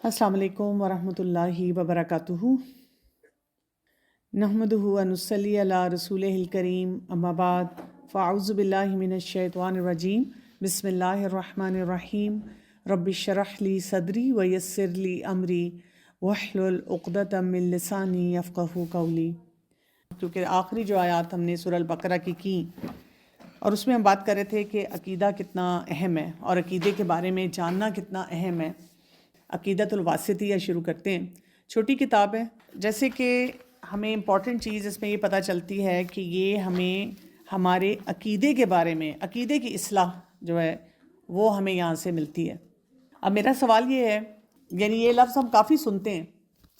السلام علیکم ورحمۃ اللہ وبرکاتہ۔ نحمدہ و نصلی علی رسولہ الکریم، اما بعد فاعوذ باللہ من الشیطان الرجیم، بسم اللہ الرحمن الرحیم۔ رب اشرح لی صدری ویسر لی امری واحلل عقدۃ من لسانی یفقہوا قولی۔ کیونکہ آخری جو آیات ہم نے سورہ البقرہ کی اور اس میں ہم بات کر رہے تھے کہ عقیدہ کتنا اہم ہے اور عقیدے کے بارے میں جاننا کتنا اہم ہے۔ عقیدۃ الواسطیہ شروع کرتے ہیں۔ چھوٹی کتاب ہے، جیسے کہ ہمیں امپورٹنٹ چیز اس میں یہ پتہ چلتی ہے کہ یہ ہمیں ہمارے عقیدے کے بارے میں، عقیدے کی اصلاح جو ہے وہ ہمیں یہاں سے ملتی ہے۔ اب میرا سوال یہ ہے، یعنی یہ لفظ ہم کافی سنتے ہیں۔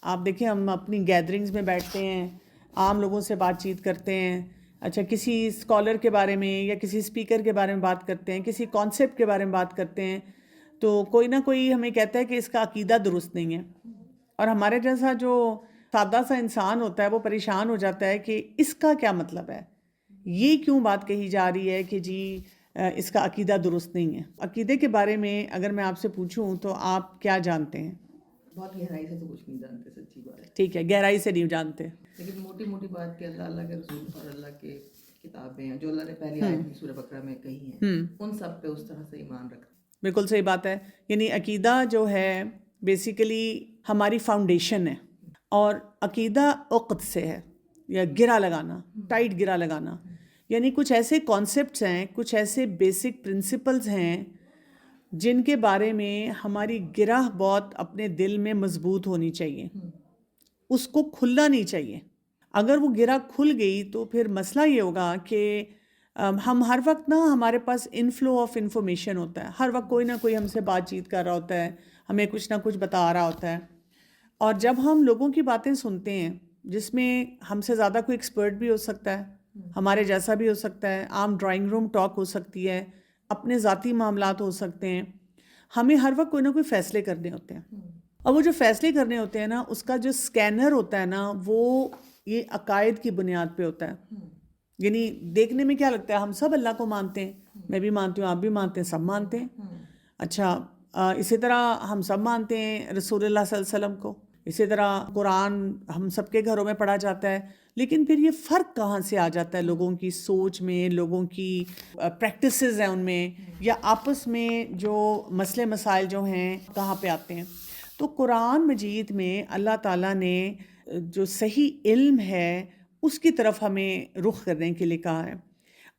آپ دیکھیں، ہم اپنی گیدرنگز میں بیٹھتے ہیں، عام لوگوں سے بات چیت کرتے ہیں، اچھا کسی اسکالر کے بارے میں یا کسی اسپیکر کے بارے میں بات کرتے ہیں، کسی کانسیپٹ کے بارے میں بات کرتے ہیں، تو کوئی نہ کوئی ہمیں کہتا ہے کہ اس کا عقیدہ درست نہیں ہے، اور ہمارے جیسا جو سادہ سا انسان ہوتا ہے وہ پریشان ہو جاتا ہے کہ اس کا کیا مطلب ہے، یہ کیوں بات کہی جا رہی ہے کہ جی اس کا عقیدہ درست نہیں ہے۔ عقیدے کے بارے میں اگر میں آپ سے پوچھوں تو آپ کیا جانتے ہیں؟ بہت گہرائی سے تو کچھ نہیں جانتے، سچی بات ہے، ٹھیک ہے، گہرائی سے نہیں جانتے، لیکن موٹی موٹی بات کہ اللہ کے رسول اور اللہ کے کتابیں ہیں جو اللہ نے پہلی آیت میں سورہ بقرہ میں کہی ہیں، ان سب پہ اس طرح سے ایمان رکھتے ہیں۔ بالکل صحیح بات ہے۔ یعنی عقیدہ جو ہے بیسیکلی ہماری فاؤنڈیشن ہے، اور عقیدہ عقد سے ہے، یا گرا لگانا، ٹائٹ گرا لگانا، یعنی کچھ ایسے کانسیپٹس ہیں، کچھ ایسے بیسک پرنسپلز ہیں جن کے بارے میں ہماری گرہ بہت اپنے دل میں مضبوط ہونی چاہیے، اس کو کھلنا نہیں چاہیے۔ اگر وہ گرہ کھل گئی تو پھر مسئلہ یہ ہوگا کہ ہم ہر وقت ہمارے پاس انفلو آف انفارمیشن ہوتا ہے، ہر وقت کوئی نہ کوئی ہم سے بات چیت کر رہا ہوتا ہے، ہمیں کچھ نہ کچھ بتا رہا ہوتا ہے، اور جب ہم لوگوں کی باتیں سنتے ہیں جس میں ہم سے زیادہ کوئی ایکسپرٹ بھی ہو سکتا ہے، ہمارے جیسا بھی ہو سکتا ہے، عام ڈرائنگ روم ٹاک ہو سکتی ہے، اپنے ذاتی معاملات ہو سکتے ہیں، ہمیں ہر وقت کوئی نہ کوئی فیصلے کرنے ہوتے ہیں، اور وہ جو فیصلے کرنے ہوتے ہیں اس کا جو سکینر ہوتا ہے وہ یہ عقائد کی بنیاد پہ ہوتا ہے۔ یعنی دیکھنے میں کیا لگتا ہے، ہم سب اللہ کو مانتے ہیں، میں بھی مانتی ہوں، آپ بھی مانتے ہیں، سب مانتے ہیں، اچھا اسی طرح ہم سب مانتے ہیں رسول اللہ صلی اللہ علیہ وسلم کو، اسی طرح قرآن ہم سب کے گھروں میں پڑھا جاتا ہے، لیکن پھر یہ فرق کہاں سے آ جاتا ہے لوگوں کی سوچ میں، لوگوں کی پریکٹسز ہیں ان میں، یا آپس میں جو مسئلے مسائل جو ہیں کہاں پہ آتے ہیں۔ تو قرآن مجید میں اللہ تعالیٰ نے جو صحیح علم ہے اس کی طرف ہمیں رخ کرنے کے لیے کہا ہے،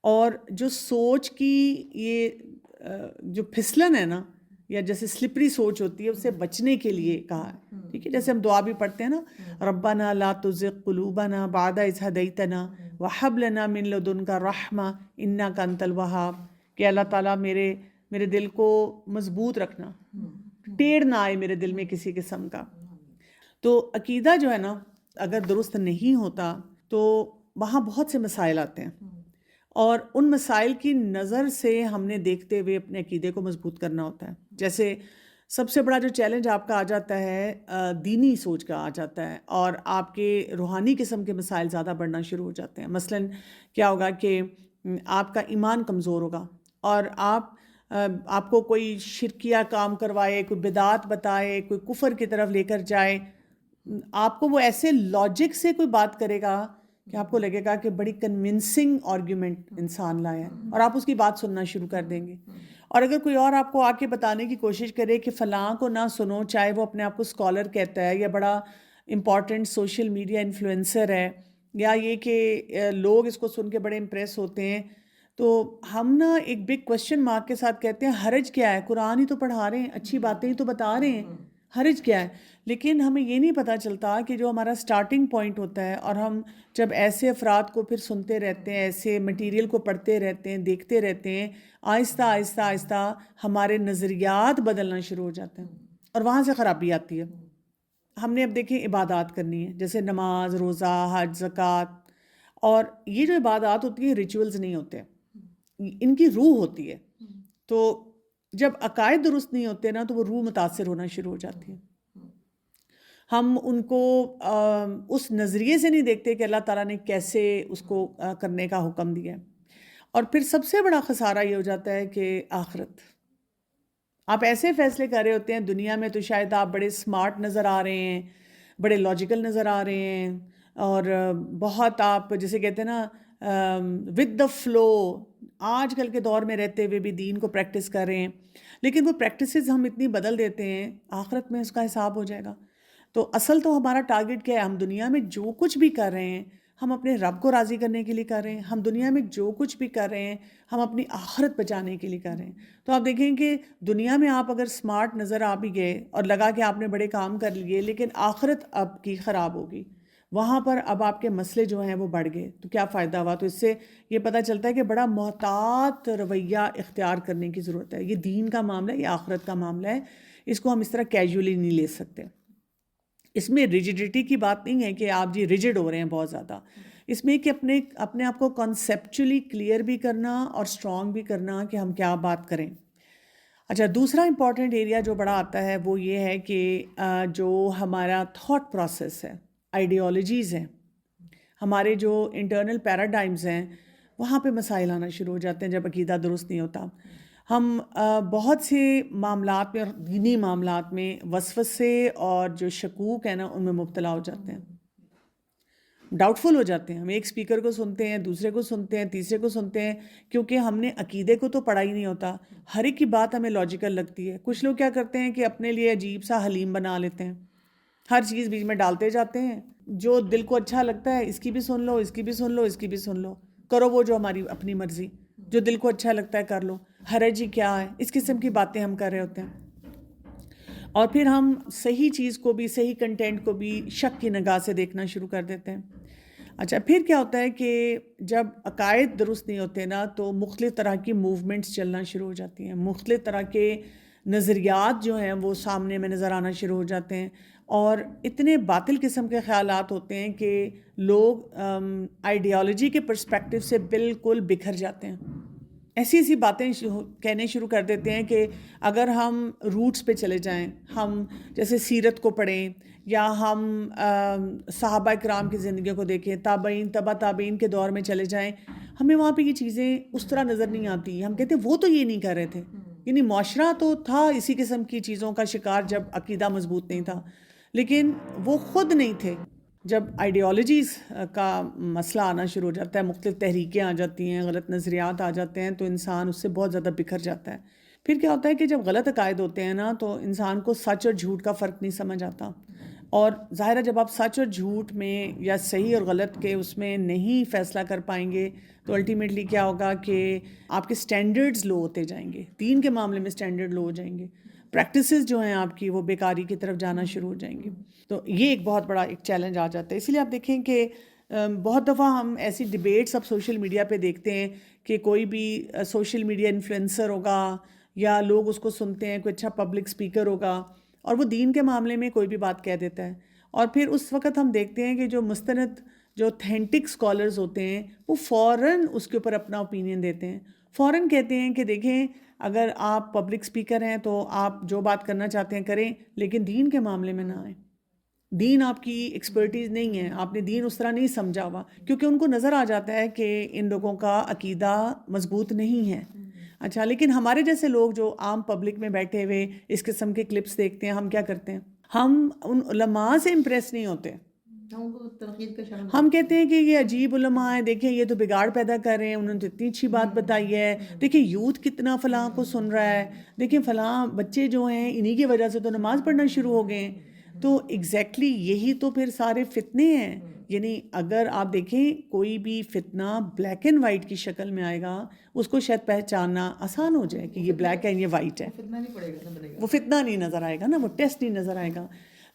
اور جو سوچ کی یہ جو پھسلن ہے یا جیسے سلپری سوچ ہوتی ہے، اس سے بچنے کے لیے کہا ہے، ٹھیک ہے؟ جیسے ہم دعا بھی پڑھتے ہیں ربنا لا تزغ قلوبنا بعد اذ ہدیتنا وہب لنا من لدنک رحمہ انک انت الوہاب، کہ اللہ تعالیٰ میرے دل کو مضبوط رکھنا، ٹیڑھ نہ آئے میرے دل میں کسی قسم کا۔ تو عقیدہ جو ہے اگر درست نہیں ہوتا تو وہاں بہت سے مسائل آتے ہیں، اور ان مسائل کی نظر سے ہم نے دیکھتے ہوئے اپنے عقیدے کو مضبوط کرنا ہوتا ہے۔ جیسے سب سے بڑا جو چیلنج آپ کا آ جاتا ہے دینی سوچ کا آ جاتا ہے، اور آپ کے روحانی قسم کے مسائل زیادہ بڑھنا شروع ہو جاتے ہیں۔ مثلاً کیا ہوگا کہ آپ کا ایمان کمزور ہوگا، اور آپ کو کوئی شرکیہ کام کروائے، کوئی بدعت بتائے، کوئی کفر کی طرف لے کر جائے، آپ کو وہ ایسے لاجک سے کوئی بات کرے گا کہ آپ کو لگے گا کہ بڑی کنونسنگ آرگیومنٹ انسان لایا ہے، اور آپ اس کی بات سننا شروع کر دیں گے۔ اور اگر کوئی اور آپ کو آ کے بتانے کی کوشش کرے کہ فلاں کو نہ سنو، چاہے وہ اپنے آپ کو اسکالر کہتا ہے یا بڑا امپورٹنٹ سوشل میڈیا انفلوئنسر ہے، یا یہ کہ لوگ اس کو سن کے بڑے امپریس ہوتے ہیں، تو ہم ایک بگ کوشچن مارک کے ساتھ کہتے ہیں حرج کیا ہے، قرآن ہی تو پڑھا رہے ہیں، اچھی باتیں ہی تو بتا رہے ہیں، حرج کیا ہے؟ لیکن ہمیں یہ نہیں پتہ چلتا کہ جو ہمارا سٹارٹنگ پوائنٹ ہوتا ہے، اور ہم جب ایسے افراد کو پھر سنتے رہتے ہیں، ایسے مٹیریل کو پڑھتے رہتے ہیں، دیکھتے رہتے ہیں، آہستہ آہستہ آہستہ ہمارے نظریات بدلنا شروع ہو جاتے ہیں، اور وہاں سے خرابی آتی ہے۔ ہم نے اب دیکھیں عبادات کرنی ہے، جیسے نماز، روزہ، حج، زکوٰۃ، اور یہ جو عبادات ہوتی ہیں ریچولز نہیں ہوتے، ان کی روح ہوتی ہے۔ تو جب عقائد درست نہیں ہوتے تو وہ روح متاثر ہونا شروع ہو جاتی ہے۔ ہم ان کو اس نظریے سے نہیں دیکھتے کہ اللہ تعالیٰ نے کیسے اس کو کرنے کا حکم دیا ہے، اور پھر سب سے بڑا خسارہ یہ ہو جاتا ہے کہ آپ ایسے فیصلے کر رہے ہوتے ہیں دنیا میں تو شاید آپ بڑے اسمارٹ نظر آ رہے ہیں، بڑے لاجیکل نظر آ رہے ہیں، اور بہت آپ جسے کہتے ہیں نا ود دا فلو، آج کل کے دور میں رہتے ہوئے بھی دین کو پریکٹس کر رہے ہیں، لیکن وہ پریکٹسز ہم اتنی بدل دیتے ہیں، آخرت میں اس کا حساب ہو جائے گا۔ تو اصل تو ہمارا ٹارگٹ کیا ہے؟ ہم دنیا میں جو کچھ بھی کر رہے ہیں ہم اپنے رب کو راضی کرنے کے لیے کر رہے ہیں، ہم دنیا میں جو کچھ بھی کر رہے ہیں ہم اپنی آخرت بچانے کے لیے کر رہے ہیں۔ تو آپ دیکھیں کہ دنیا میں آپ اگر اسمارٹ نظر آ بھی گئے اور لگا کہ آپ نے بڑے کام کر لیے، لیکن آخرت آپ کی خراب ہوگی، وہاں پر اب آپ کے مسئلے جو ہیں وہ بڑھ گئے، تو کیا فائدہ ہوا؟ تو اس سے یہ پتہ چلتا ہے کہ بڑا محتاط رویہ اختیار کرنے کی ضرورت ہے۔ یہ دین کا معاملہ ہے، یہ آخرت کا معاملہ ہے، اس کو ہم اس طرح کیجولی نہیں لے سکتے۔ اس میں ریجیڈیٹی کی بات نہیں ہے کہ آپ ریجڈ ہو رہے ہیں بہت زیادہ، اس میں کہ اپنے آپ کو کانسیپچولی کلیئر بھی کرنا اور اسٹرانگ بھی کرنا کہ ہم کیا بات کریں۔ اچھا، دوسرا امپورٹنٹ ایریا جو بڑا آتا ہے وہ یہ ہے کہ جو ہمارا تھاٹ پروسیس ہے، آئیڈیالوجیز ہیں، ہمارے جو انٹرنل پیراڈائمز ہیں، وہاں پہ مسائل آنا شروع ہو جاتے ہیں جب عقیدہ درست نہیں ہوتا۔ ہم بہت سے معاملات میں اور دینی معاملات میں وسوسے اور جو شکوک ہیں نا ان میں مبتلا ہو جاتے ہیں، ڈاؤٹ فل ہو جاتے ہیں۔ ہم ایک سپیکر کو سنتے ہیں، دوسرے کو سنتے ہیں، تیسرے کو سنتے ہیں، کیونکہ ہم نے عقیدے کو تو پڑھا ہی نہیں ہوتا، ہر ایک کی بات ہمیں لاجیکل لگتی ہے۔ کچھ لوگ کیا کرتے ہیں کہ اپنے لیے عجیب سا حلیم بنا لیتے ہیں، ہر چیز بیچ میں ڈالتے جاتے ہیں، جو دل کو اچھا لگتا ہے اس کی بھی سن لو، اس کی بھی سن لو، اس کی بھی سن لو، کرو وہ جو ہماری اپنی مرضی، جو دل کو اچھا لگتا ہے کر لو، حرج ہی کیا ہے، اس قسم کی باتیں ہم کر رہے ہوتے ہیں۔ اور پھر ہم صحیح چیز کو بھی، صحیح کنٹینٹ کو بھی شک کی نگاہ سے دیکھنا شروع کر دیتے ہیں۔ اچھا، پھر کیا ہوتا ہے کہ جب عقائد درست نہیں ہوتے نا تو مختلف طرح کی موومنٹس چلنا شروع ہو جاتی ہیں، مختلف طرح کے نظریات جو ہیں وہ سامنے میں نظر آنا شروع ہو جاتے ہیں، اور اتنے باطل قسم کے خیالات ہوتے ہیں کہ لوگ آئیڈیالوجی کے پرسپیکٹو سے بالکل بکھر جاتے ہیں، ایسی ایسی باتیں کہنے شروع کر دیتے ہیں کہ اگر ہم روٹس پہ چلے جائیں، ہم جیسے سیرت کو پڑھیں یا ہم صحابہ کرام کی زندگیوں کو دیکھیں، تابعین، تبع تابعین کے دور میں چلے جائیں، ہمیں وہاں پہ یہ چیزیں اس طرح نظر نہیں آتی۔ ہم کہتے ہیں وہ تو یہ نہیں کر رہے تھے، یعنی معاشرہ تو تھا اسی قسم کی چیزوں کا شکار جب عقیدہ مضبوط نہیں تھا، لیکن وہ خود نہیں تھے۔ جب آئیڈیالوجیز کا مسئلہ آنا شروع ہو جاتا ہے، مختلف تحریکیں آ جاتی ہیں، غلط نظریات آ جاتے ہیں، تو انسان اس سے بہت زیادہ بکھر جاتا ہے۔ پھر کیا ہوتا ہے کہ جب غلط عقائد ہوتے ہیں نا تو انسان کو سچ اور جھوٹ کا فرق نہیں سمجھ آتا، اور ظاہر ہے جب آپ سچ اور جھوٹ میں یا صحیح اور غلط کے اس میں نہیں فیصلہ کر پائیں گے تو الٹیمیٹلی کیا ہوگا کہ آپ کے سٹینڈرڈز لو ہوتے جائیں گے، دین کے معاملے میں سٹینڈرڈ لو ہو جائیں گے، پریکٹسز جو ہیں آپ کی وہ بیکاری کی طرف جانا شروع ہو جائیں گے۔ تو یہ ایک بہت بڑا ایک چیلنج آ جاتا ہے۔ اسی لیے آپ دیکھیں کہ بہت دفعہ ہم ایسی ڈیبیٹس اب سوشل میڈیا پہ دیکھتے ہیں کہ کوئی بھی سوشل میڈیا انفلوئنسر ہوگا یا لوگ اس کو سنتے ہیں، کوئی اچھا پبلک اسپیکر ہوگا اور وہ دین کے معاملے میں کوئی بھی بات کہہ دیتا ہے، اور پھر اس وقت ہم دیکھتے ہیں کہ جو مستند، جو اوتھینٹک اسکالرز ہوتے ہیں وہ فوراً اس کے اوپر اپنا اوپینین دیتے ہیں، فوراً کہتے ہیں کہ دیکھیں اگر آپ پبلک اسپیکر ہیں تو آپ جو بات کرنا چاہتے ہیں کریں، لیکن دین کے معاملے میں نہ آئیں، دین آپ کی ایکسپرٹیز نہیں ہے، آپ نے دین اس طرح نہیں سمجھا ہوا، کیونکہ ان کو نظر آ جاتا ہے کہ ان لوگوں کا عقیدہ مضبوط نہیں ہے۔ اچھا، لیکن ہمارے جیسے لوگ جو عام پبلک میں بیٹھے ہوئے اس قسم کے کلپس دیکھتے ہیں، ہم کیا کرتے ہیں؟ ہم ان علماء سے امپریس نہیں ہوتے، ہم کہتے ہیں کہ یہ عجیب علماء ہیں، دیکھیں یہ تو بگاڑ پیدا کر رہے ہیں، انہوں نے تو اتنی اچھی بات بتائی ہے، دیکھیں یوتھ کتنا فلاں کو سن رہا ہے، دیکھیں فلاں بچے جو ہیں انہی کی وجہ سے تو نماز پڑھنا شروع ہو گئے ہیں۔ تو ایگزیکٹلی یہی تو پھر سارے فتنے ہیں، یعنی اگر آپ دیکھیں کوئی بھی فتنہ بلیک اینڈ وائٹ کی شکل میں آئے گا اس کو شاید پہچاننا آسان ہو جائے کہ یہ بلیک ہے یہ وائٹ ہے، وہ فتنہ نہیں نظر آئے گا نا، وہ ٹیسٹ نہیں نظر آئے گا۔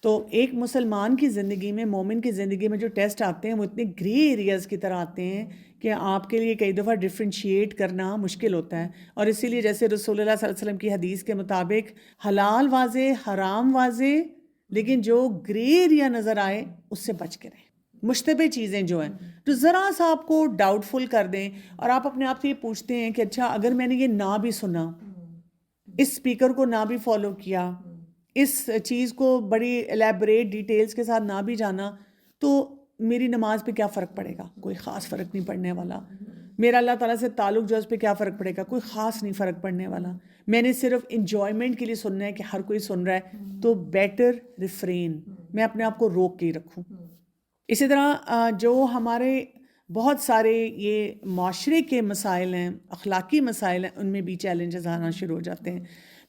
تو ایک مسلمان کی زندگی میں، مومن کی زندگی میں جو ٹیسٹ آتے ہیں وہ اتنے گرے ایریاز کی طرح آتے ہیں کہ آپ کے لیے کئی دفعہ ڈفرینشیٹ کرنا مشکل ہوتا ہے، اور اسی لیے جیسے رسول اللہ صلی اللہ علیہ وسلم کی حدیث کے مطابق حلال واضح، حرام واضح، لیکن جو گرے ایریا نظر آئے اس سے بچ کے رہیں۔ مشتبہ چیزیں جو ہیں تو ذرا سا آپ کو ڈاؤٹ فل کر دیں، اور آپ اپنے آپ سے یہ پوچھتے ہیں کہ اچھا اگر میں نے یہ نہ بھی سنا، اس سپیکر کو نہ بھی فالو کیا، اس چیز کو بڑی الیبریٹ ڈیٹیلز کے ساتھ نہ بھی جانا، تو میری نماز پہ کیا فرق پڑے گا؟ کوئی خاص فرق نہیں پڑنے والا۔ میرا اللہ تعالیٰ سے تعلق جو ہے اس پہ کیا فرق پڑے گا؟ کوئی خاص نہیں فرق پڑنے والا. میں نے صرف انجوائمنٹ کے لیے سننا ہے کہ ہر کوئی سن رہا ہے تو بیٹر ریفرین, میں اپنے آپ کو روک کے ہی رکھوں. اسی طرح جو ہمارے بہت سارے یہ معاشرے کے مسائل ہیں, اخلاقی مسائل ہیں, ان میں بھی چیلنجز آنا شروع ہو جاتے ہیں.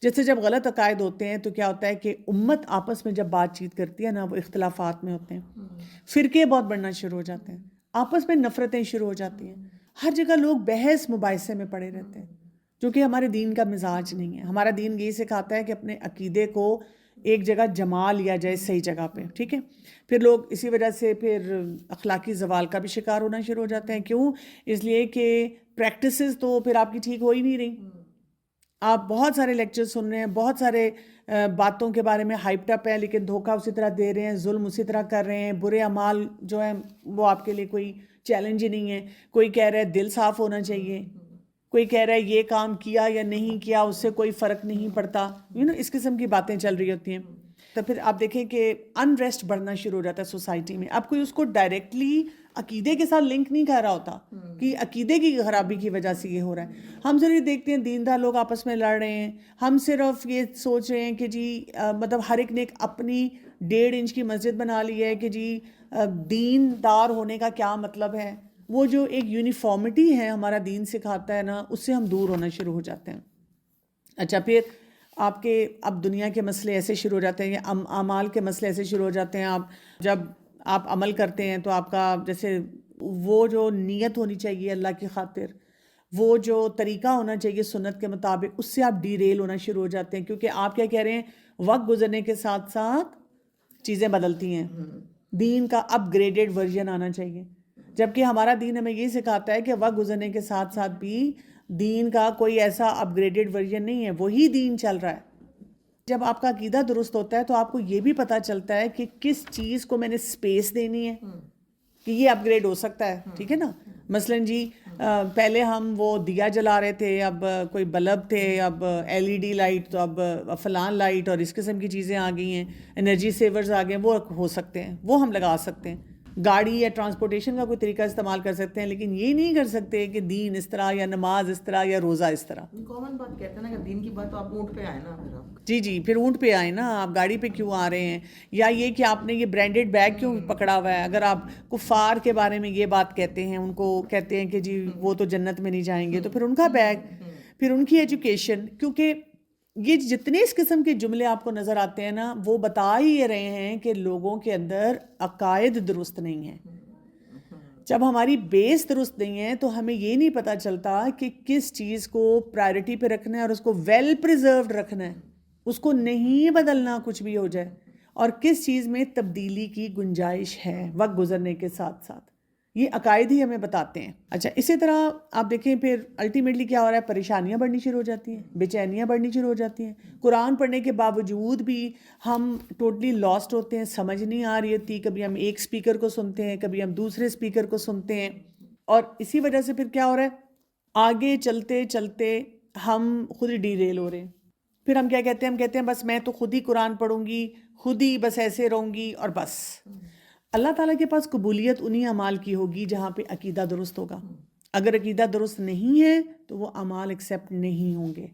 جیسے جب غلط عقائد ہوتے ہیں تو کیا ہوتا ہے کہ امت آپس میں جب بات چیت کرتی ہے نا, وہ اختلافات میں ہوتے ہیں, فرقے بہت بڑھنا شروع ہو جاتے ہیں, آپس میں نفرتیں شروع ہو جاتی ہیں, ہر جگہ لوگ بحث مباحثے میں پڑے رہتے ہیں, جو کہ ہمارے دین کا مزاج نہیں ہے. ہمارا دین یہ سکھاتا ہے کہ اپنے عقیدے کو ایک جگہ جما لیا جائے صحیح جگہ پہ, ٹھیک ہے. پھر لوگ اسی وجہ سے پھر اخلاقی زوال کا بھی شکار ہونا شروع ہو جاتے ہیں. کیوں؟ اس لیے کہ پریکٹسز تو پھر آپ کی ٹھیک ہو ہی نہیں رہی. آپ بہت سارے لیکچر سن رہے ہیں, بہت سارے باتوں کے بارے میں ہائپڈ اپ ہے, لیکن دھوکہ اسی طرح دے رہے ہیں, ظلم اسی طرح کر رہے ہیں, برے اعمال جو ہیں وہ آپ کے لیے کوئی چیلنج ہی نہیں ہے. کوئی کہہ رہا ہے دل صاف ہونا چاہیے, کوئی کہہ رہا ہے یہ کام کیا یا نہیں کیا اس سے کوئی فرق نہیں پڑتا, اس قسم کی باتیں چل رہی ہوتی ہیں. تو پھر آپ دیکھیں کہ انریسٹ بڑھنا شروع ہو جاتا ہے سوسائٹی میں. اب کوئی اس کو ڈائریکٹلی عقیدے کے ساتھ لنک نہیں کر رہا ہوتا کہ عقیدے کی خرابی کی وجہ سے یہ ہو رہا ہے. ہم صرف یہ دیکھتے ہیں دیندار لوگ آپس میں لڑ رہے ہیں, ہم صرف یہ سوچ رہے ہیں کہ جی مطلب ہر ایک نے ایک اپنی 1.5 انچ کی مسجد بنا لی ہے کہ جی دیندار ہونے کا کیا مطلب ہے. وہ جو ایک یونیفارمٹی ہے ہمارا دین سکھاتا ہے نا, اس سے ہم دور ہونا شروع ہو جاتے ہیں. اچھا, پھر آپ کے اب دنیا کے مسئلے ایسے شروع ہو جاتے ہیں, یا اعمال کے مسئلے ایسے شروع ہو جاتے ہیں. آپ جب آپ عمل کرتے ہیں تو آپ کا جیسے وہ جو نیت ہونی چاہیے اللہ کی خاطر, وہ جو طریقہ ہونا چاہیے سنت کے مطابق, اس سے آپ ڈیریل ہونا شروع ہو جاتے ہیں. کیونکہ آپ کیا کہہ رہے ہیں, وقت گزرنے کے ساتھ ساتھ چیزیں بدلتی ہیں, دین کا اپ گریڈڈ ورژن آنا چاہیے. جبکہ ہمارا دین ہمیں یہ سکھاتا ہے کہ وقت گزرنے کے ساتھ ساتھ بھی دین کا کوئی ایسا اپ گریڈڈ ورژن نہیں ہے, وہی دین چل رہا ہے. جب آپ کا عقیدہ درست ہوتا ہے تو آپ کو یہ بھی پتہ چلتا ہے کہ کس چیز کو میں نے سپیس دینی ہے کہ یہ اپ گریڈ ہو سکتا ہے, ٹھیک ہے نا. مثلاً جی پہلے ہم وہ دیا جلا رہے تھے, اب کوئی بلب تھے, اب LED لائٹ, تو اب فلان لائٹ اور اس قسم کی چیزیں آ گئی ہیں, انرجی سیورز آ گئے ہیں, وہ ہو سکتے ہیں, وہ ہم لگا سکتے ہیں. گاڑی یا ٹرانسپورٹیشن کا کوئی طریقہ استعمال کر سکتے ہیں, لیکن یہ نہیں کر سکتے کہ دین اس طرح یا نماز اس طرح یا روزہ اس طرح. کامن بات کہتے ہیں نا کہ دین کی بات تو آپ اونٹ پہ آئے نا, پھر آپ جی پھر اونٹ پہ آئے نا, آپ گاڑی پہ کیوں آ رہے ہیں, یا یہ کہ آپ نے یہ برانڈڈ بیگ کیوں پکڑا ہوا ہے. اگر آپ کفار کے بارے میں یہ بات کہتے ہیں, ان کو کہتے ہیں کہ جی وہ تو جنت میں نہیں جائیں گے, تو پھر ان کا بیگ, پھر ان کی ایجوکیشن. کیونکہ یہ جتنے اس قسم کے جملے آپ کو نظر آتے ہیں نا, وہ بتا ہی رہے ہیں کہ لوگوں کے اندر عقائد درست نہیں ہیں. جب ہماری بیس درست نہیں ہے تو ہمیں یہ نہیں پتہ چلتا کہ کس چیز کو پرائرٹی پہ رکھنا ہے اور اس کو ویل پریزروڈ رکھنا ہے, اس کو نہیں بدلنا کچھ بھی ہو جائے, اور کس چیز میں تبدیلی کی گنجائش ہے وقت گزرنے کے ساتھ ساتھ. یہ عقائد ہی ہمیں بتاتے ہیں. اچھا, اسی طرح آپ دیکھیں پھر الٹیمیٹلی کیا ہو رہا ہے, پریشانیاں بڑھنی شروع ہو جاتی ہیں, بے چینیاں بڑھنی شروع ہو جاتی ہیں. قرآن پڑھنے کے باوجود بھی ہم ٹوٹلی لاسٹ ہوتے ہیں, سمجھ نہیں آ رہی ہوتی. کبھی ہم ایک اسپیکر کو سنتے ہیں, کبھی ہم دوسرے اسپیکر کو سنتے ہیں, اور اسی وجہ سے پھر کیا ہو رہا ہے, آگے چلتے چلتے ہم خود ہی ڈیریل ہو رہے ہیں. پھر ہم کیا کہتے ہیں, ہم کہتے ہیں بس میں تو خود ہی قرآن پڑھوں گی, خود ہی بس ایسے رہوں گی, اور بس. اللہ تعالیٰ کے پاس قبولیت انہی اعمال کی ہوگی جہاں پہ عقیدہ درست ہوگا. اگر عقیدہ درست نہیں ہے تو وہ اعمال ایکسیپٹ نہیں ہوں گے.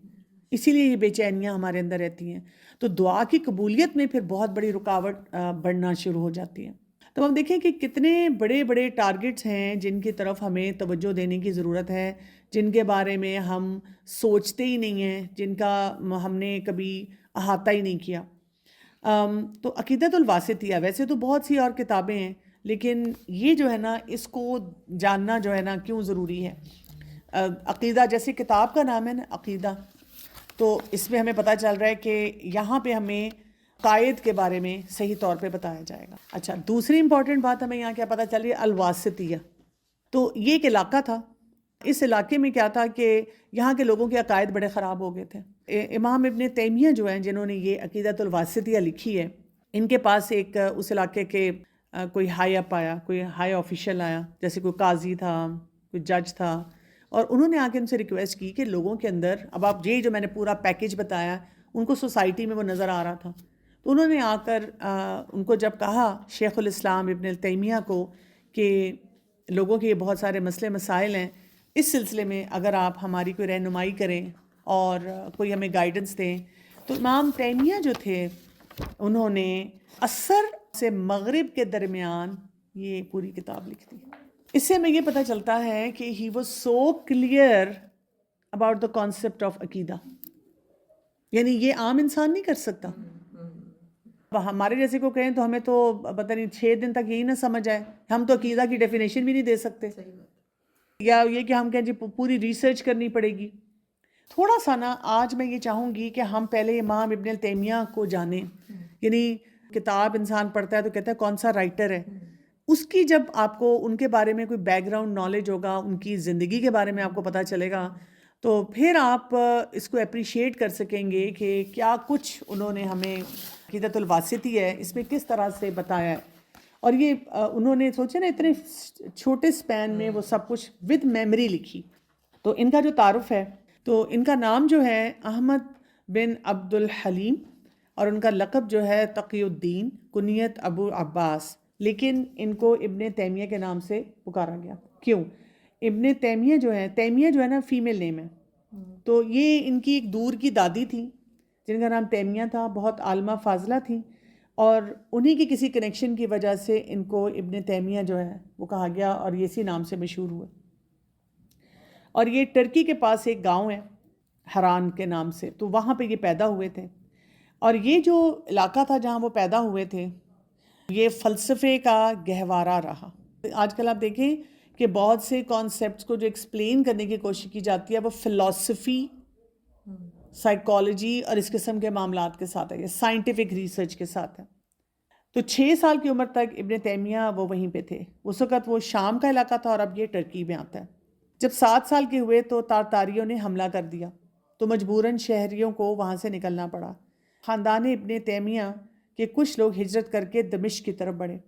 اسی لیے یہ بے چینیاں ہمارے اندر رہتی ہیں. تو دعا کی قبولیت میں پھر بہت بڑی رکاوٹ بڑھنا شروع ہو جاتی ہے. تو ہم دیکھیں کہ کتنے بڑے بڑے ٹارگٹس ہیں جن کی طرف ہمیں توجہ دینے کی ضرورت ہے, جن کے بارے میں ہم سوچتے ہی نہیں ہیں, جن کا ہم نے کبھی احاطہ ہی نہیں کیا. تو عقیدۃ الواسطیہ, ویسے تو بہت سی اور کتابیں ہیں, لیکن یہ جو ہے نا, اس کو جاننا جو ہے نا کیوں ضروری ہے. عقیدہ جیسے کتاب کا نام ہے نا عقیدہ, تو اس میں ہمیں پتہ چل رہا ہے کہ یہاں پہ ہمیں قائد کے بارے میں صحیح طور پہ بتایا جائے گا. اچھا, دوسری امپورٹنٹ بات ہمیں یہاں کیا پتہ چل رہی ہے, الواسطیہ. تو یہ ایک علاقہ تھا, اس علاقے میں کیا تھا کہ یہاں کے لوگوں کے عقائد بڑے خراب ہو گئے تھے. امام ابن تیمیہ جو ہیں, جنہوں نے یہ عقیدۃ الواسطیہ لکھی ہے, ان کے پاس ایک اس علاقے کے کوئی ہائی اپ آیا, کوئی ہائی آفیشل آیا, جیسے کوئی قاضی تھا, کوئی جج تھا, اور انہوں نے آ کے ان سے ریکویسٹ کی کہ لوگوں کے اندر, اب آپ یہ جو میں نے پورا پیکیج بتایا, ان کو سوسائٹی میں وہ نظر آ رہا تھا. تو انہوں نے آ کر ان کو جب کہا, شیخ الاسلام ابن تیمیہ کو, کہ لوگوں کے یہ بہت سارے مسئلے مسائل ہیں, اس سلسلے میں اگر آپ ہماری کوئی رہنمائی کریں اور کوئی ہمیں گائیڈنس دیں تو امام تیمیہ جو تھے انہوں نے عصر سے مغرب کے درمیان یہ پوری کتاب لکھ دی. اس سے ہمیں یہ پتہ چلتا ہے کہ he was so clear about the concept of عقیدہ. یعنی یہ عام انسان نہیں کر سکتا. ہمارے جیسے کو کہیں تو ہمیں تو پتہ نہیں 6 دن تک یہی نہ سمجھ آئے. ہم تو عقیدہ کی ڈیفینیشن بھی نہیں دے سکتے. یا یہ کہ ہم کہیں جی پوری ریسرچ کرنی پڑے گی. تھوڑا سا نا آج میں یہ چاہوں گی کہ ہم پہلے امام ابن تیمیہ کو جانیں. یعنی کتاب انسان پڑھتا ہے تو کہتا ہے کون سا رائٹر ہے. اس کی جب آپ کو ان کے بارے میں کوئی بیک گراؤنڈ نالج ہوگا, ان کی زندگی کے بارے میں آپ کو پتہ چلے گا, تو پھر آپ اس کو اپریشیٹ کر سکیں گے کہ کیا کچھ انہوں نے ہمیں عقیدۃ الواسطیہ ہے اس میں کس طرح سے بتایا ہے. اور یہ انہوں نے سوچے نا اتنے چھوٹے سپین میں وہ سب کچھ ود میموری لکھی. تو ان کا جو تعارف ہے تو ان کا نام جو ہے احمد بن عبد الحلیم اور ان کا لقب جو ہے تقی الدین, کنیت ابو عباس, لیکن ان کو ابن تیمیہ کے نام سے پکارا گیا. کیوں؟ ابن تیمیہ جو ہے نا فیمیل نیم ہے. تو یہ ان کی ایک دور کی دادی تھی جن کا نام تیمیہ تھا, بہت عالمہ فاضلہ تھیں, اور انہی کی کسی کنیکشن کی وجہ سے ان کو ابن تیمیہ جو ہے وہ کہا گیا اور یہ اسی نام سے مشہور ہوئے. اور یہ ٹرکی کے پاس ایک گاؤں ہے ہران کے نام سے, تو وہاں پہ یہ پیدا ہوئے تھے. اور یہ جو علاقہ تھا جہاں وہ پیدا ہوئے تھے یہ فلسفے کا گہوارہ رہا. آج کل آپ دیکھیں کہ بہت سے کانسیپٹس کو جو ایکسپلین کرنے کی کوشش کی جاتی ہے وہ فلسفی, سائیکالوجی اور اس قسم کے معاملات کے ساتھ ہے, یہ سائنٹیفک ریسرچ کے ساتھ ہے. تو 6 سال کی عمر تک ابن تیمیہ وہ وہیں پہ تھے. اس وقت وہ شام کا علاقہ تھا اور اب یہ ٹرکی میں آتا ہے. جب 7 سال کے ہوئے تو تاتاریوں نے حملہ کر دیا تو مجبوراً شہریوں کو وہاں سے نکلنا پڑا. خاندان ابن تیمیہ کے کچھ لوگ ہجرت کر کے دمشق کی طرف بڑھے.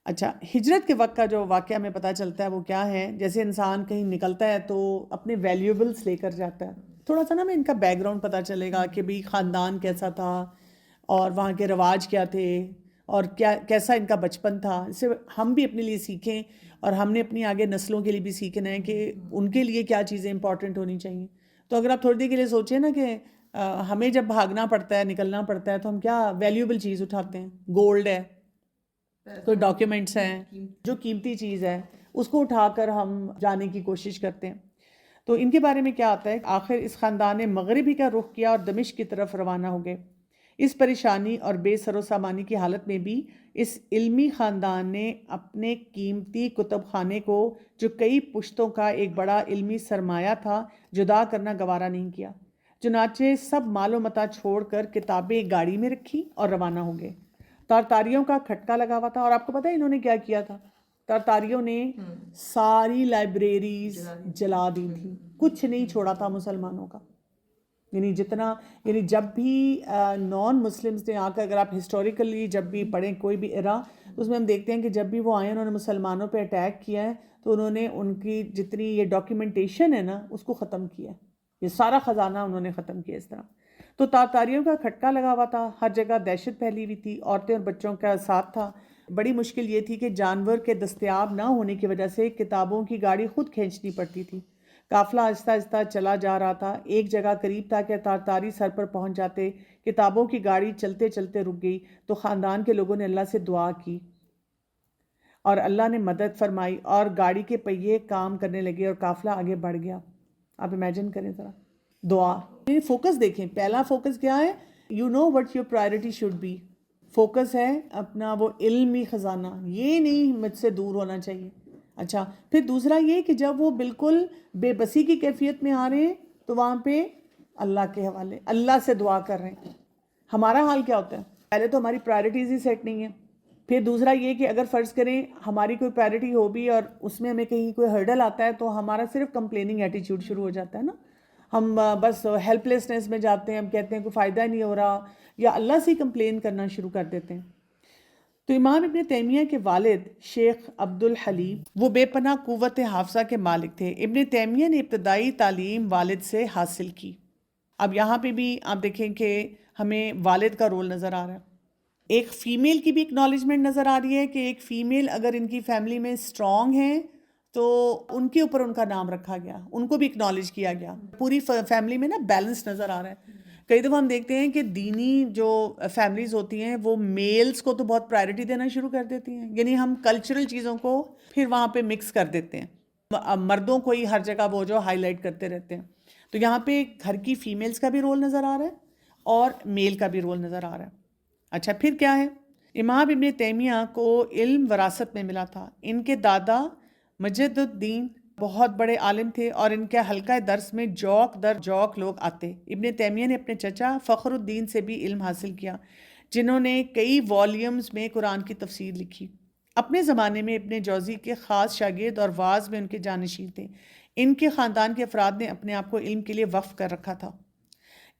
اچھا, ہجرت کے وقت کا جو واقعہ ہمیں پتہ چلتا ہے وہ کیا ہے, جیسے انسان کہیں نکلتا ہے تو اپنے ویلیوبلس لے کر جاتا ہے. تھوڑا سا نا ہمیں ان کا بیک گراؤنڈ پتہ چلے گا کہ بھی خاندان کیسا تھا اور وہاں کے رواج کیا تھے اور کیسا ان کا بچپن تھا. اس سے ہم بھی اپنے لیے سیکھیں اور ہم نے اپنی آگے نسلوں کے لیے بھی سیکھنا ہے کہ ان کے لیے کیا چیزیں امپورٹنٹ ہونی چاہیے. تو اگر آپ تھوڑی دیر کے لیے سوچیں نا کہ ہمیں جب بھاگنا پڑتا ہے, نکلنا پڑتا ہے, تو ہم کیا ویلیوبل چیز اٹھاتے ہیں؟ گولڈ ہے, کوئی ڈاکیومنٹس ہیں, جو قیمتی چیز ہے اس کو اٹھا کر ہم جانے کی کوشش کرتے ہیں. تو ان کے بارے میں کیا آتا ہے, آخر اس خاندان نے مغربی کا رخ کیا اور دمشق کی طرف روانہ ہو گئے. اس پریشانی اور بے سر و سامانی کی حالت میں بھی اس علمی خاندان نے اپنے قیمتی کتب خانے کو, جو کئی پشتوں کا ایک بڑا علمی سرمایہ تھا, جدا کرنا گوارا نہیں کیا. چنانچہ سب مال و متاع چھوڑ کر کتابیں ایک گاڑی میں رکھی اور روانہ ہو گئے. تارتاریوں کا کھٹکا لگا ہوا تھا, اور آپ کو پتہ ہے انہوں نے کیا کیا تھا؟ تارتاریوں نے ساری لائبریریز جلا دی تھی, کچھ نہیں چھوڑا تھا مسلمانوں کا. یعنی جتنا, یعنی جب بھی نان مسلمز نے آ کر, اگر آپ ہسٹوریکلی جب بھی پڑھیں کوئی بھی ایرا, تو اس میں ہم دیکھتے ہیں کہ جب بھی وہ آئے انہوں نے مسلمانوں پہ اٹیک کیا ہے تو انہوں نے ان کی جتنی یہ ڈاکیومنٹیشن ہے نا اس کو ختم کیا. یہ سارا خزانہ انہوں نے ختم کیا اس طرح. تو تاتاریوں کا کھٹکا لگا ہوا تھا, ہر جگہ دہشت پھیلی ہوئی تھی, عورتیں اور بچوں کا ساتھ تھا. بڑی مشکل یہ تھی کہ جانور کے دستیاب نہ ہونے کی وجہ سے کتابوں کی گاڑی خود کھینچنی پڑتی تھی. قافلہ آہستہ آہستہ چلا جا رہا تھا. ایک جگہ قریب تھا کہ تارتاری سر پر پہنچ جاتے. کتابوں کی گاڑی چلتے چلتے رک گئی تو خاندان کے لوگوں نے اللہ سے دعا کی اور اللہ نے مدد فرمائی اور گاڑی کے پہیے کام کرنے لگے اور قافلہ آگے بڑھ گیا. آپ امیجن کریں ذرا, دعا. فوکس دیکھیں, پہلا فوکس کیا ہے؟ You know what your priority should be. Focus ہے اپنا وہ علمی خزانہ, یہ نہیں مجھ سے دور ہونا چاہیے. اچھا, پھر دوسرا یہ کہ جب وہ بالکل بے بسی کی کیفیت میں آ رہے ہیں تو وہاں پہ اللہ کے حوالے, اللہ سے دعا کر رہے ہیں. ہمارا حال کیا ہوتا ہے؟ پہلے تو ہماری پرائرٹیز ہی سیٹ نہیں ہیں. پھر دوسرا یہ کہ اگر فرض کریں ہماری کوئی پرائرٹی ہو بھی اور اس میں ہمیں کہیں کوئی ہرڈل آتا ہے تو ہمارا صرف کمپلیننگ ایٹیچیوڈ شروع ہو جاتا ہے نا. ہم بس ہیلپ لیسنس میں جاتے ہیں, ہم کہتے ہیں کوئی فائدہ نہیں ہو رہا, یا اللہ سے کمپلین کرنا شروع کر دیتے ہیں. تو امام ابن تیمیہ کے والد شیخ عبد الحلیم وہ بے پناہ قوت حافظہ کے مالک تھے. ابن تیمیہ نے ابتدائی تعلیم والد سے حاصل کی. اب یہاں پہ بھی آپ دیکھیں کہ ہمیں والد کا رول نظر آ رہا ہے. ایک فیمیل کی بھی اکنالجمنٹ نظر آ رہی ہے کہ ایک فیمیل اگر ان کی فیملی میں اسٹرانگ ہے تو ان کے اوپر ان کا نام رکھا گیا, ان کو بھی اکنالج کیا گیا. پوری فیملی میں نا بیلنس نظر آ رہا ہے. کئی دفعہ ہم دیکھتے ہیں کہ دینی جو فیملیز ہوتی ہیں وہ میلز کو تو بہت پرائرٹی دینا شروع کر دیتی ہیں, یعنی ہم کلچرل چیزوں کو پھر وہاں پہ مکس کر دیتے ہیں, مردوں کو ہی ہر جگہ وہ جو ہائی لائٹ کرتے رہتے ہیں. تو یہاں پہ گھر کی فیمیلز کا بھی رول نظر آ رہا ہے اور میل کا بھی رول نظر آ رہا ہے. اچھا پھر کیا ہے, امام ابن تیمیہ کو علم وراثت میں ملا تھا. ان کے دادا مجد الدین بہت بڑے عالم تھے اور ان کے حلقہ درس میں جوک در جوک لوگ آتے. ابن تیمیہ نے اپنے چچا فخر الدین سے بھی علم حاصل کیا, جنہوں نے کئی والیومز میں قرآن کی تفسیر لکھی. اپنے زمانے میں ابن جوزی کے خاص شاگرد اور واعظ میں ان کے جانشین تھے. ان کے خاندان کے افراد نے اپنے آپ کو علم کے لیے وقف کر رکھا تھا.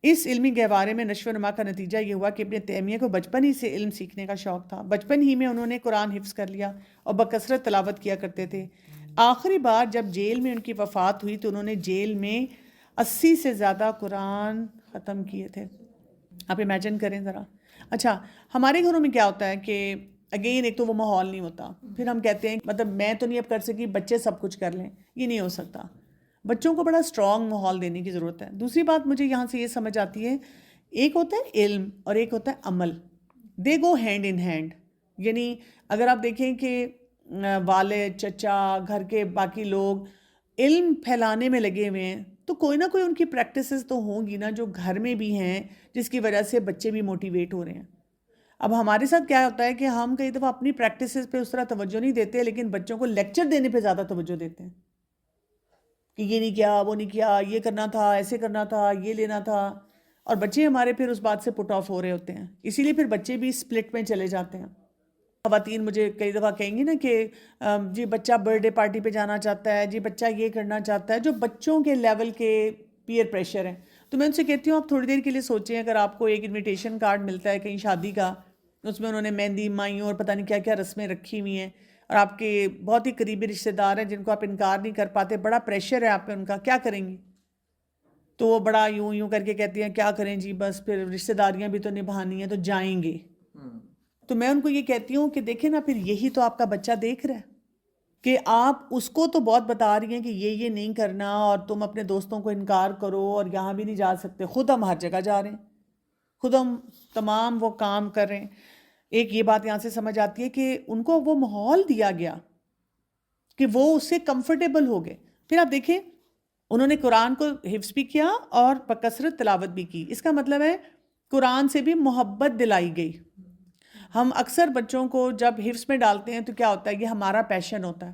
اس علمی گہوارے میں نشو و نما کا نتیجہ یہ ہوا کہ ابن تیمیہ کو بچپن ہی سے علم سیکھنے کا شوق تھا. بچپن ہی میں انہوں نے قرآن حفظ کر لیا اور بکثرت تلاوت کیا کرتے تھے. آخری بار جب جیل میں ان کی وفات ہوئی تو انہوں نے جیل میں 80 سے زیادہ قرآن ختم کیے تھے. آپ امیجن کریں ذرا. اچھا ہمارے گھروں میں کیا ہوتا ہے کہ اگین ایک تو وہ ماحول نہیں ہوتا, پھر ہم کہتے ہیں مطلب میں تو نہیں اب کر سکی, بچے سب کچھ کر لیں, یہ نہیں ہو سکتا. بچوں کو بڑا اسٹرانگ ماحول دینے کی ضرورت ہے. دوسری بات مجھے یہاں سے یہ سمجھ آتی ہے, ایک ہوتا ہے علم اور ایک ہوتا ہے عمل, دے گو ہینڈ ان ہینڈ. یعنی اگر آپ دیکھیں کہ والد, چچا, گھر کے باقی لوگ علم پھیلانے میں لگے ہوئے ہیں تو کوئی نہ کوئی ان کی پریکٹسز تو ہوں گی نا جو گھر میں بھی ہیں, جس کی وجہ سے بچے بھی موٹیویٹ ہو رہے ہیں. اب ہمارے ساتھ کیا ہوتا ہے کہ ہم کئی دفعہ اپنی پریکٹسز پہ اس طرح توجہ نہیں دیتے, لیکن بچوں کو لیکچر دینے پہ زیادہ توجہ دیتے ہیں کہ یہ نہیں کیا, وہ نہیں کیا, یہ کرنا تھا, ایسے کرنا تھا, یہ لینا تھا. اور بچے ہمارے پھر اس بات سے پٹ آف ہو رہے ہوتے ہیں, اسی لیے پھر بچے بھی سپلٹ میں چلے جاتے ہیں. خواتین مجھے کئی دفعہ کہیں گی نا کہ جی بچہ برتھ ڈے پارٹی پہ جانا چاہتا ہے, جی بچہ یہ کرنا چاہتا ہے, جو بچوں کے لیول کے پیئر پریشر ہیں. تو میں ان سے کہتی ہوں آپ تھوڑی دیر کے لیے سوچیں, اگر آپ کو ایک انویٹیشن کارڈ ملتا ہے کہیں شادی کا, اس میں انہوں نے مہندی, مائیوں اور پتہ نہیں کیا کیا رسمیں رکھی ہوئی ہیں, اور آپ کے بہت ہی قریبی رشتہ دار ہیں جن کو آپ انکار نہیں کر پاتے, بڑا پریشر ہے آپ پہ ان کا, کیا کریں گی؟ تو وہ بڑا یوں کر کے کہتی ہیں کیا کریں جی, بس پھر رشتہ داریاں بھی تو نبھانی ہیں تو جائیں گے. تو میں ان کو یہ کہتی ہوں کہ دیکھیں نا, پھر یہی تو آپ کا بچہ دیکھ رہا ہے کہ آپ اس کو تو بہت بتا رہی ہیں کہ یہ نہیں کرنا, اور تم اپنے دوستوں کو انکار کرو اور یہاں بھی نہیں جا سکتے. خود ہم ہر جگہ جا رہے ہیں, خود ہم تمام وہ کام کر رہے ہیں. ایک یہ بات یہاں سے سمجھ آتی ہے کہ ان کو وہ ماحول دیا گیا کہ وہ اس سے کمفرٹیبل ہو گئے. پھر آپ دیکھیں انہوں نے قرآن کو حفظ بھی کیا اور بکثرت تلاوت بھی کی. اس کا مطلب ہے قرآن سے بھی محبت دلائی گئی. ہم اکثر بچوں کو جب حفظ میں ڈالتے ہیں تو کیا ہوتا ہے, یہ ہمارا پیشن ہوتا ہے.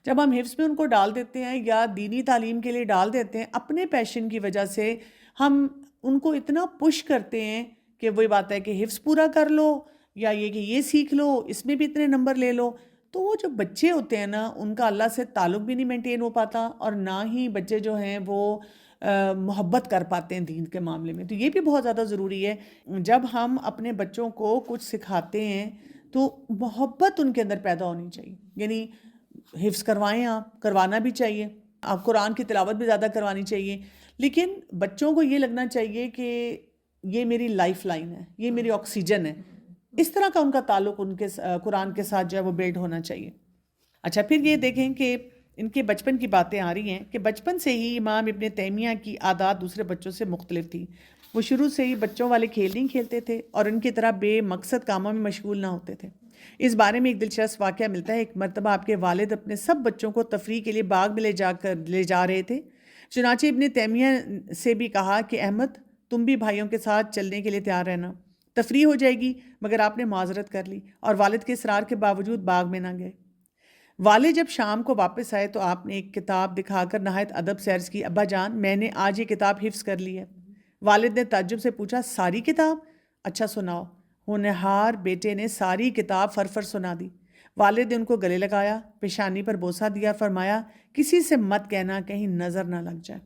جب ہم حفظ میں ان کو ڈال دیتے ہیں یا دینی تعلیم کے لیے ڈال دیتے ہیں, اپنے پیشن کی وجہ سے ہم ان کو اتنا پش کرتے ہیں کہ وہی بات ہے کہ حفظ پورا کر لو یا یہ کہ یہ سیکھ لو, اس میں بھی اتنے نمبر لے لو. تو وہ جو بچے ہوتے ہیں نا, ان کا اللہ سے تعلق بھی نہیں مینٹین ہو پاتا, اور نہ ہی بچے جو ہیں وہ محبت کر پاتے ہیں دین کے معاملے میں. تو یہ بھی بہت زیادہ ضروری ہے. جب ہم اپنے بچوں کو کچھ سکھاتے ہیں تو محبت ان کے اندر پیدا ہونی چاہیے. یعنی حفظ کروائیں, آپ کروانا بھی چاہیے, آپ قرآن کی تلاوت بھی زیادہ کروانی چاہیے, لیکن بچوں کو یہ لگنا چاہیے کہ یہ میری لائف لائن ہے, یہ میری آکسیجن ہے. اس طرح کا ان کا تعلق ان کے قرآن کے ساتھ جو ہے وہ بلڈ ہونا چاہیے. اچھا پھر یہ دیکھیں کہ ان کے بچپن کی باتیں آ رہی ہیں کہ بچپن سے ہی امام ابن تیمیہ کی عادات دوسرے بچوں سے مختلف تھی. وہ شروع سے ہی بچوں والے کھیل نہیں کھیلتے تھے اور ان کی طرح بے مقصد کاموں میں مشغول نہ ہوتے تھے. اس بارے میں ایک دلچسپ واقعہ ملتا ہے. ایک مرتبہ آپ کے والد اپنے سب بچوں کو تفریح کے لیے باغ میں لے جا رہے تھے. چنانچہ ابن تیمیہ سے بھی کہا کہ احمد تم بھی بھائیوں کے ساتھ چلنے کے لیے تیار رہنا, تفریح ہو جائے گی. مگر آپ نے معذرت کر لی اور والد کے اصرار کے باوجود باغ میں نہ گئے. والد جب شام کو واپس آئے تو آپ نے ایک کتاب دکھا کر نہایت ادب سے عرض کی, ابا جان میں نے آج یہ کتاب حفظ کر لی ہے. والد نے تعجب سے پوچھا, ساری کتاب؟ اچھا سناؤ. ہونہار بیٹے نے ساری کتاب فر سنا دی. والد نے ان کو گلے لگایا, پیشانی پر بوسہ دیا, فرمایا کسی سے مت کہنا کہیں نظر نہ لگ جائے.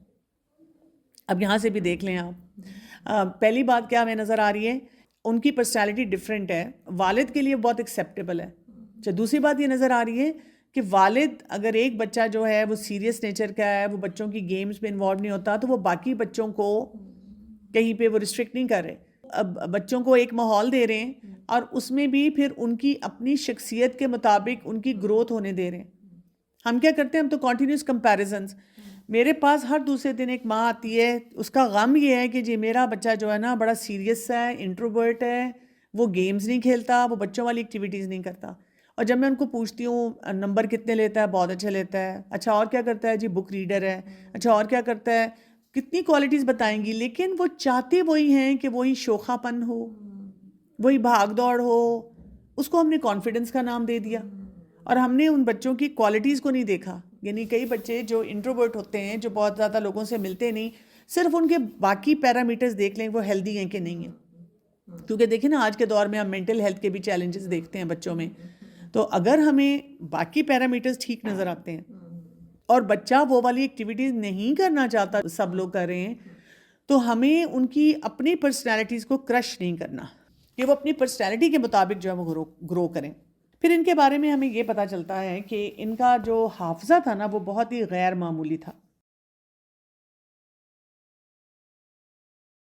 اب یہاں سے بھی دیکھ لیں آپ, پہلی بات کیا ہمیں نظر آ رہی ہے, ان کی پرسنالٹی ڈیفرنٹ ہے, والد کے لیے بہت ایکسیپٹیبل ہے. دوسری بات یہ نظر آ رہی ہے کہ والد اگر ایک بچہ جو ہے وہ سیریس نیچر کا ہے, وہ بچوں کی گیمز میں انوالو نہیں ہوتا, تو وہ باقی بچوں کو کہیں پہ وہ ریسٹرکٹ نہیں کر رہے. اب بچوں کو ایک ماحول دے رہے ہیں اور اس میں بھی پھر ان کی اپنی شخصیت کے مطابق ان کی گروتھ ہونے دے رہے ہیں. ہم کیا کرتے ہیں, ہم تو کنٹینیوس کمپیریزنس. میرے پاس ہر دوسرے دن ایک ماں آتی ہے, اس کا غم یہ ہے کہ جی میرا بچہ جو ہے نا بڑا سیریس ہے, انٹروورٹ ہے, وہ گیمز نہیں کھیلتا, وہ بچوں والی ایکٹیویٹیز نہیں کرتا. اور جب میں ان کو پوچھتی ہوں نمبر کتنے لیتا ہے, بہت اچھے لیتا ہے, اچھا اور کیا کرتا ہے, جی بک ریڈر ہے, اچھا اور کیا کرتا ہے, کتنی کوالٹیز بتائیں گی, لیکن وہ چاہتے وہی ہیں کہ وہی شوخا پن ہو, وہی بھاگ دوڑ ہو. اس کو ہم نے کانفیڈنس کا نام دے دیا, اور ہم نے ان بچوں کی کوالٹیز کو نہیں دیکھا. یعنی کئی بچے جو انٹروورٹ ہوتے ہیں, جو بہت زیادہ لوگوں سے ملتے نہیں, صرف ان کے باقی پیرامیٹرز دیکھ لیں وہ ہیلدی ہیں کہ نہیں ہیں. کیونکہ دیکھیں نا آج کے دور میں ہم مینٹل ہیلتھ کے بھی چیلنجز دیکھتے ہیں بچوں میں. تو اگر ہمیں باقی پیرامیٹرز ٹھیک نظر آتے ہیں اور بچہ وہ والی ایکٹیویٹیز نہیں کرنا چاہتا, سب لوگ کر رہے ہیں, تو ہمیں ان کی اپنی پرسنالٹیز کو کرش نہیں کرنا کہ وہ اپنی پرسنالٹی کے مطابق جو ہے وہ گرو کریں. پھر ان کے بارے میں ہمیں یہ پتہ چلتا ہے کہ ان کا جو حافظہ تھا نا وہ بہت ہی غیر معمولی تھا.